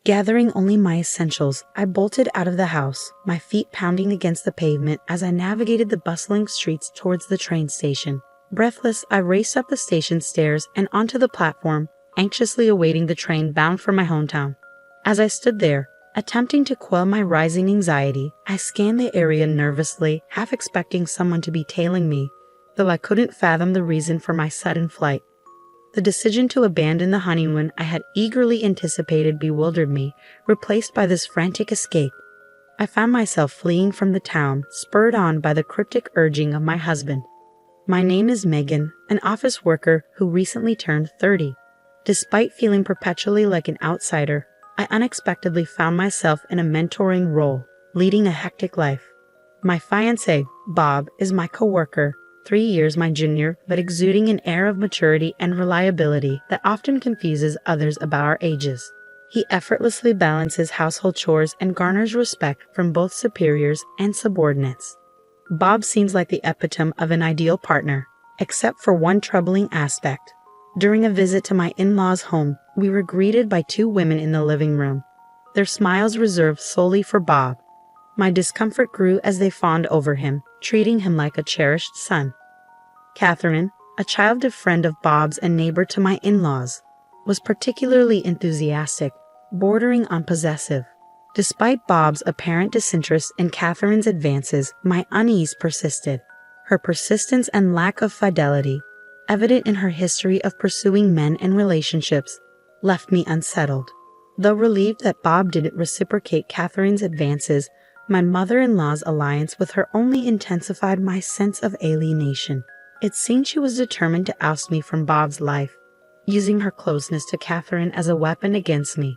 Gathering only my essentials, I bolted out of the house, my feet pounding against the pavement as I navigated the bustling streets towards the train station. Breathless, I raced up the station stairs and onto the platform, anxiously awaiting the train bound for my hometown. As I stood there, attempting to quell my rising anxiety, I scanned the area nervously, half expecting someone to be tailing me, though I couldn't fathom the reason for my sudden flight. The decision to abandon the honeymoon I had eagerly anticipated bewildered me, replaced by this frantic escape. I found myself fleeing from the town, spurred on by the cryptic urging of my husband. My name is Megan, an office worker who recently turned 30. Despite feeling perpetually like an outsider, I unexpectedly found myself in a mentoring role, leading a hectic life. My fiancé, Bob, is my coworker, 3 years my junior, but exuding an air of maturity and reliability that often confuses others about our ages. He effortlessly balances household chores and garners respect from both superiors and subordinates. Bob seems like the epitome of an ideal partner, except for one troubling aspect. During a visit to my in-laws' home, we were greeted by 2 women in the living room, their smiles reserved solely for Bob. My discomfort grew as they fawned over him, treating him like a cherished son. Catherine, a childhood friend of Bob's and neighbor to my in-laws, was particularly enthusiastic, bordering on possessive. Despite Bob's apparent disinterest in Catherine's advances, my unease persisted. Her persistence and lack of fidelity, evident in her history of pursuing men and relationships, left me unsettled. Though relieved that Bob didn't reciprocate Catherine's advances, my mother-in-law's alliance with her only intensified my sense of alienation. It seemed she was determined to oust me from Bob's life, using her closeness to Catherine as a weapon against me.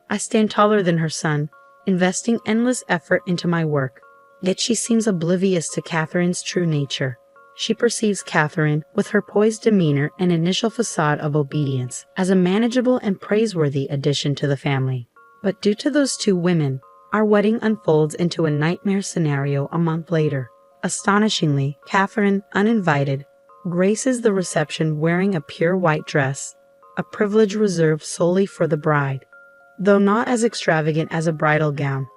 I stand taller than her son, investing endless effort into my work, yet she seems oblivious to Catherine's true nature. She perceives Catherine, with her poised demeanor and initial facade of obedience, as a manageable and praiseworthy addition to the family. But due to those 2 women, our wedding unfolds into a nightmare scenario a month later. Astonishingly, Catherine, uninvited, graces the reception wearing a pure white dress, a privilege reserved solely for the bride. Though not as extravagant as a bridal gown,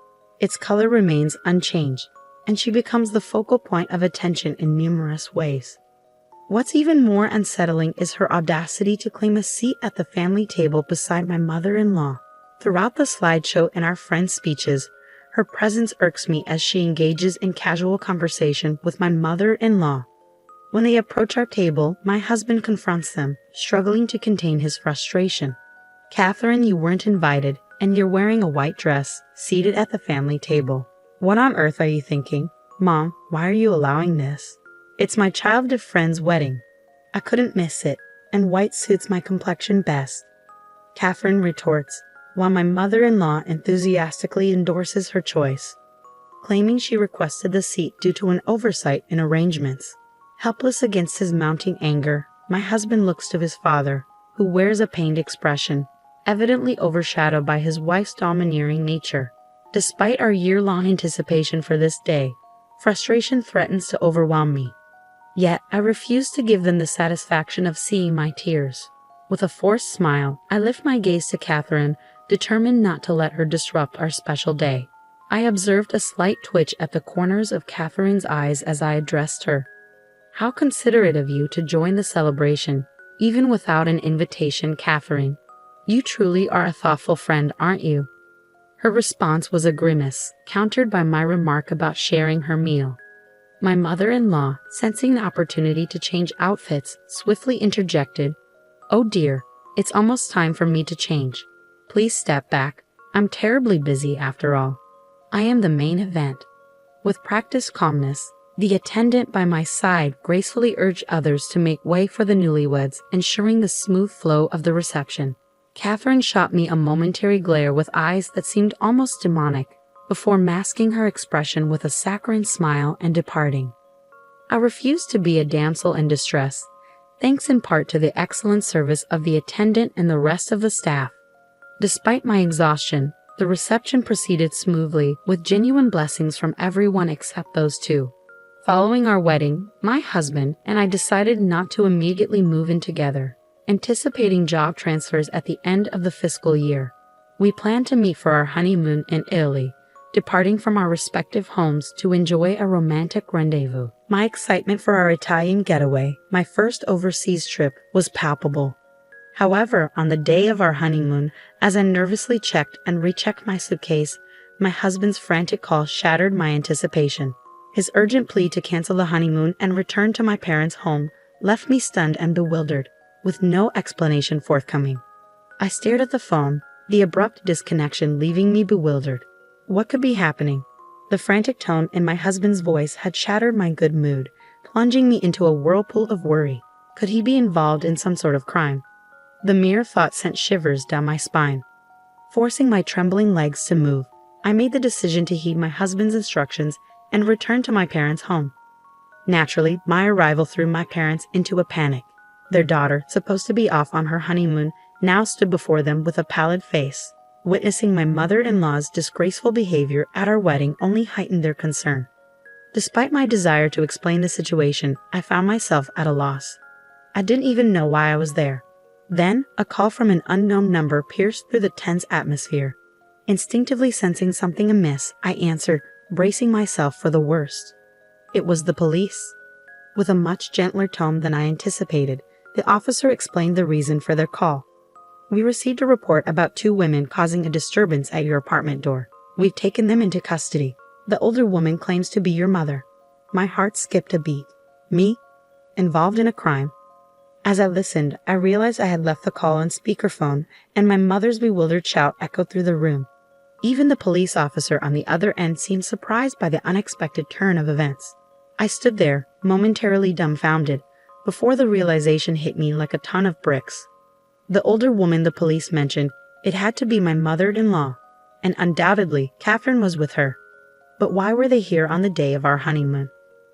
its color remains unchanged, and she becomes the focal point of attention in numerous ways. What's even more unsettling is her audacity to claim a seat at the family table beside my mother-in-law. Throughout the slideshow and our friends' speeches, her presence irks me as she engages in casual conversation with my mother-in-law. When they approach our table, my husband confronts them, struggling to contain his frustration. "Catherine, you weren't invited, and you're wearing a white dress, seated at the family table. What on earth are you thinking? Mom, why are you allowing this? It's my childhood friend's wedding. I couldn't miss it, and white suits my complexion best." Catherine retorts, while my mother-in-law enthusiastically endorses her choice, claiming she requested the seat due to an oversight in arrangements. Helpless against his mounting anger, my husband looks to his father, who wears a pained expression, evidently overshadowed by his wife's domineering nature. Despite our year-long anticipation for this day, frustration threatens to overwhelm me. Yet I refuse to give them the satisfaction of seeing my tears. With a forced smile, I lift my gaze to Catherine, determined not to let her disrupt our special day. I observed a slight twitch at the corners of Catherine's eyes as I addressed her. "How considerate of you to join the celebration, even without an invitation, Catherine. You truly are a thoughtful friend, aren't you?" Her response was a grimace, countered by my remark about sharing her meal. My mother-in-law, sensing the opportunity to change outfits, swiftly interjected, "Oh dear, it's almost time for me to change. Please step back. I'm terribly busy after all. I am the main event." With practiced calmness, the attendant by my side gracefully urged others to make way for the newlyweds, ensuring the smooth flow of the reception. Catherine shot me a momentary glare with eyes that seemed almost demonic, before masking her expression with a saccharine smile and departing. I refused to be a damsel in distress, thanks in part to the excellent service of the attendant and the rest of the staff. Despite my exhaustion, the reception proceeded smoothly, with genuine blessings from everyone except those 2. Following our wedding, my husband and I decided not to immediately move in together, anticipating job transfers at the end of the fiscal year. We planned to meet for our honeymoon in Italy, departing from our respective homes to enjoy a romantic rendezvous. My excitement for our Italian getaway, my first overseas trip, was palpable. However, on the day of our honeymoon, as I nervously checked and rechecked my suitcase, my husband's frantic call shattered my anticipation. His urgent plea to cancel the honeymoon and return to my parents' home left me stunned and bewildered, with no explanation forthcoming. I stared at the phone, the abrupt disconnection leaving me bewildered. What could be happening? The frantic tone in my husband's voice had shattered my good mood, plunging me into a whirlpool of worry. Could he be involved in some sort of crime? The mere thought sent shivers down my spine. Forcing my trembling legs to move, I made the decision to heed my husband's instructions and return to my parents' home. Naturally, my arrival threw my parents into a panic. Their daughter, supposed to be off on her honeymoon, now stood before them with a pallid face. Witnessing my mother-in-law's disgraceful behavior at our wedding only heightened their concern. Despite my desire to explain the situation, I found myself at a loss. I didn't even know why I was there. Then, a call from an unknown number pierced through the tense atmosphere. Instinctively sensing something amiss, I answered, bracing myself for the worst. It was the police. With a much gentler tone than I anticipated, the officer explained the reason for their call. We received a report about 2 women causing a disturbance at your apartment door. We've taken them into custody. The older woman claims to be your mother. My heart skipped a beat. Me? Involved in a crime? As I listened, I realized I had left the call on speakerphone, and my mother's bewildered shout echoed through the room. Even the police officer on the other end seemed surprised by the unexpected turn of events. I stood there, momentarily dumbfounded, before the realization hit me like a ton of bricks. The older woman the police mentioned, it had to be my mother-in-law, and undoubtedly, Catherine was with her. But why were they here on the day of our honeymoon?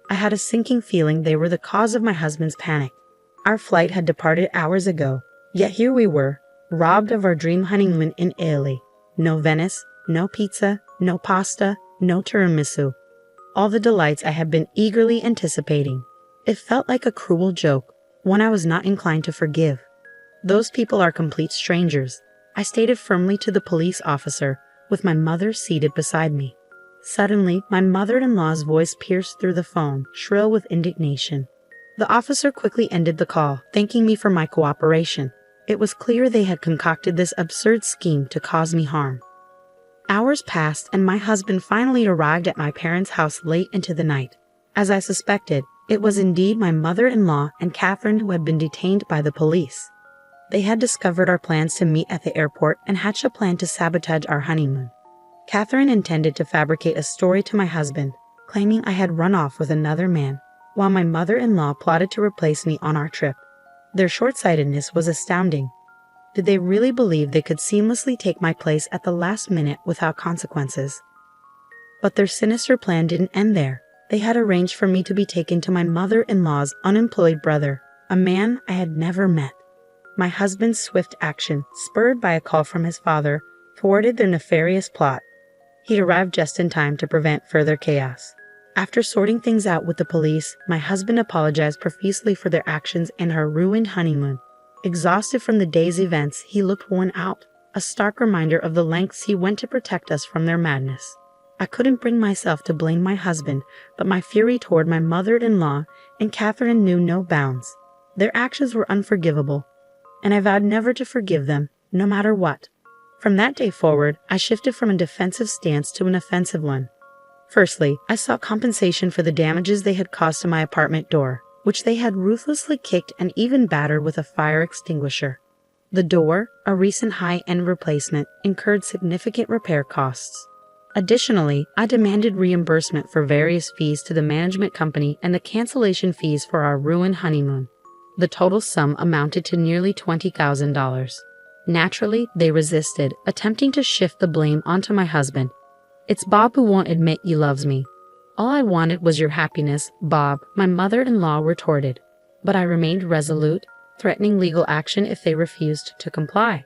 I had a sinking feeling they were the cause of my husband's panic. Our flight had departed hours ago, yet here we were, robbed of our dream honeymoon in Italy. No Venice, no pizza, no pasta, no tiramisu. All the delights I had been eagerly anticipating. It felt like a cruel joke, one I was not inclined to forgive. Those people are complete strangers, I stated firmly to the police officer, with my mother seated beside me. Suddenly, my mother-in-law's voice pierced through the phone, shrill with indignation. The officer quickly ended the call, thanking me for my cooperation. It was clear they had concocted this absurd scheme to cause me harm. Hours passed, and my husband finally arrived at my parents' house late into the night. As I suspected, it was indeed my mother-in-law and Catherine who had been detained by the police. They had discovered our plans to meet at the airport and hatched a plan to sabotage our honeymoon. Catherine intended to fabricate a story to my husband, claiming I had run off with another man, while my mother-in-law plotted to replace me on our trip. Their short-sightedness was astounding. Did they really believe they could seamlessly take my place at the last minute without consequences? But their sinister plan didn't end there. They had arranged for me to be taken to my mother-in-law's unemployed brother, a man I had never met. My husband's swift action, spurred by a call from his father, thwarted their nefarious plot. He'd arrived just in time to prevent further chaos. After sorting things out with the police, my husband apologized profusely for their actions and our ruined honeymoon. Exhausted from the day's events, he looked worn out, a stark reminder of the lengths he went to protect us from their madness. I couldn't bring myself to blame my husband, but my fury toward my mother-in-law and Catherine knew no bounds. Their actions were unforgivable, and I vowed never to forgive them, no matter what. From that day forward, I shifted from a defensive stance to an offensive one. Firstly, I sought compensation for the damages they had caused to my apartment door, which they had ruthlessly kicked and even battered with a fire extinguisher. The door, a recent high-end replacement, incurred significant repair costs. Additionally, I demanded reimbursement for various fees to the management company and the cancellation fees for our ruined honeymoon. The total sum amounted to nearly $20,000. Naturally, they resisted, attempting to shift the blame onto my husband. "It's Bob who won't admit he loves me." "All I wanted was your happiness, Bob," my mother-in-law retorted. But I remained resolute, threatening legal action if they refused to comply.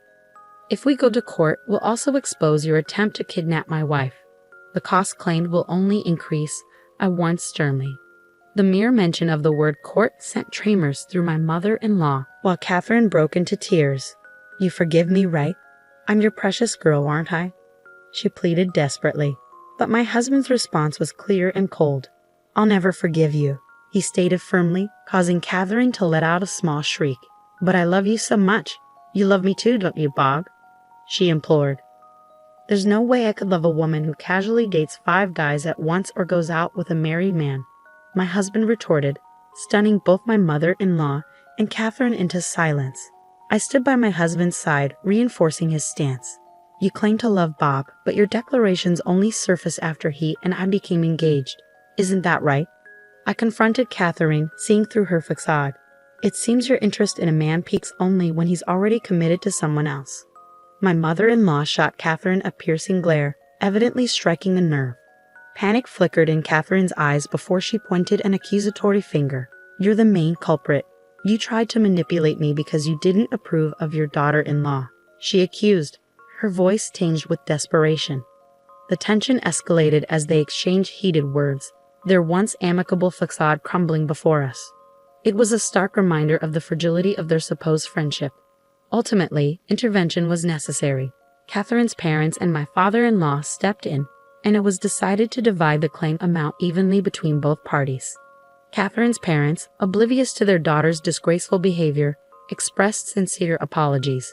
"If we go to court, we'll also expose your attempt to kidnap my wife. The cost claimed will only increase," I warned sternly. The mere mention of the word court sent tremors through my mother-in-law, while Catherine broke into tears. "You forgive me, right?" I'm your precious girl, aren't I? She pleaded desperately. But my husband's response was clear and cold. I'll never forgive you, he stated firmly, causing Catherine to let out a small shriek. But I love you so much. You love me too, don't you, Bob? She implored. There's no way I could love a woman who casually dates 5 guys at once or goes out with a married man, my husband retorted, stunning both my mother-in-law and Catherine into silence. I stood by my husband's side, reinforcing his stance. You claim to love Bob, but your declarations only surfaced after he and I became engaged. Isn't that right? I confronted Catherine, seeing through her facade. It seems your interest in a man peaks only when he's already committed to someone else. My mother-in-law shot Catherine a piercing glare, evidently striking a nerve. Panic flickered in Catherine's eyes before she pointed an accusatory finger. You're the main culprit. You tried to manipulate me because you didn't approve of your daughter-in-law, she accused, her voice tinged with desperation. The tension escalated as they exchanged heated words, their once amicable facade crumbling before us. It was a stark reminder of the fragility of their supposed friendship. Ultimately, intervention was necessary. Catherine's parents and my father-in-law stepped in, and it was decided to divide the claim amount evenly between both parties. Catherine's parents, oblivious to their daughter's disgraceful behavior, expressed sincere apologies.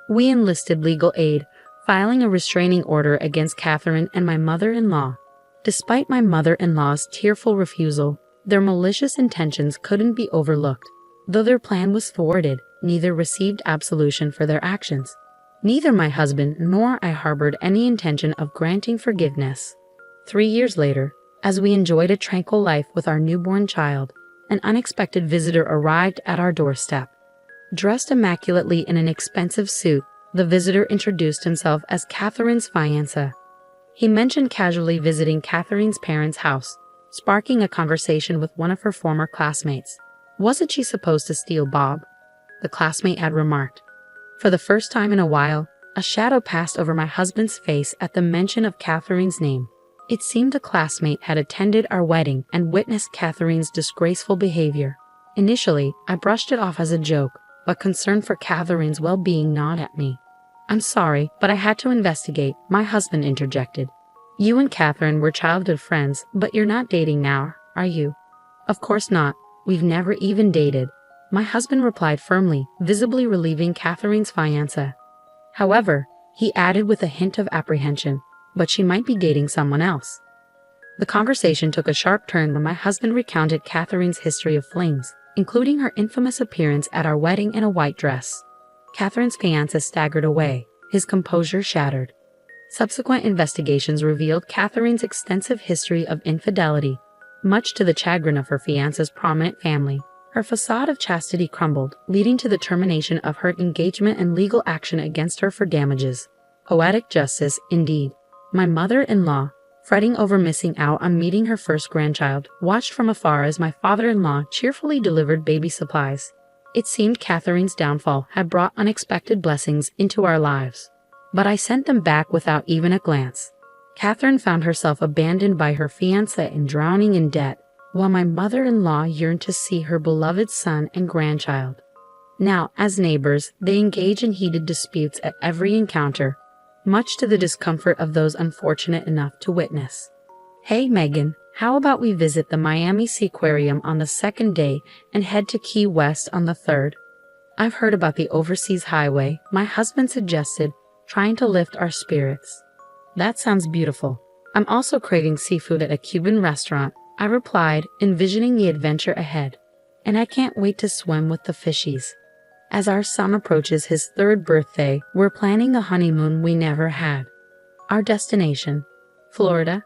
We enlisted legal aid, filing a restraining order against Catherine and my mother-in-law. Despite my mother-in-law's tearful refusal, their malicious intentions couldn't be overlooked. Though their plan was thwarted, neither received absolution for their actions. Neither my husband nor I harbored any intention of granting forgiveness. 3 years later, as we enjoyed a tranquil life with our newborn child, an unexpected visitor arrived at our doorstep. Dressed immaculately in an expensive suit, the visitor introduced himself as Catherine's fiancé. He mentioned casually visiting Catherine's parents' house, sparking a conversation with one of her former classmates. Wasn't she supposed to steal Bob? The classmate had remarked. For the first time in a while, a shadow passed over my husband's face at the mention of Catherine's name. It seemed a classmate had attended our wedding and witnessed Catherine's disgraceful behavior. Initially, I brushed it off as a joke, but concern for Catherine's well-being gnawed at me. I'm sorry, but I had to investigate, my husband interjected. You and Catherine were childhood friends, but you're not dating now, are you? Of course not. We've never even dated. My husband replied firmly, visibly relieving Catherine's fiancé. However, he added with a hint of apprehension, but she might be dating someone else. The conversation took a sharp turn when my husband recounted Catherine's history of flings, including her infamous appearance at our wedding in a white dress. Catherine's fiancé staggered away, his composure shattered. Subsequent investigations revealed Catherine's extensive history of infidelity, much to the chagrin of her fiancé's prominent family. Her facade of chastity crumbled, leading to the termination of her engagement and legal action against her for damages. Poetic justice, indeed. My mother-in-law, fretting over missing out on meeting her first grandchild, watched from afar as my father-in-law cheerfully delivered baby supplies. It seemed Catherine's downfall had brought unexpected blessings into our lives. But I sent them back without even a glance. Catherine found herself abandoned by her fiancé and drowning in debt, while my mother-in-law yearned to see her beloved son and grandchild. Now, as neighbors, they engage in heated disputes at every encounter, much to the discomfort of those unfortunate enough to witness. Hey Megan, how about we visit the Miami Seaquarium on the 2nd day and head to Key West on the 3rd? I've heard about the overseas highway, my husband suggested, trying to lift our spirits. That sounds beautiful. I'm also craving seafood at a Cuban restaurant, I replied, envisioning the adventure ahead. And I can't wait to swim with the fishies. As our son approaches his 3rd birthday, we're planning a honeymoon we never had. Our destination, Florida.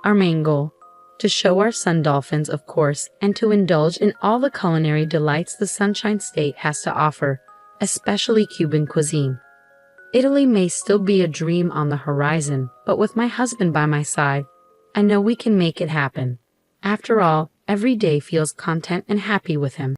Our main goal, to show our son dolphins, of course, and to indulge in all the culinary delights the Sunshine State has to offer, especially Cuban cuisine. Italy may still be a dream on the horizon, but with my husband by my side, I know we can make it happen. After all, every day feels content and happy with him.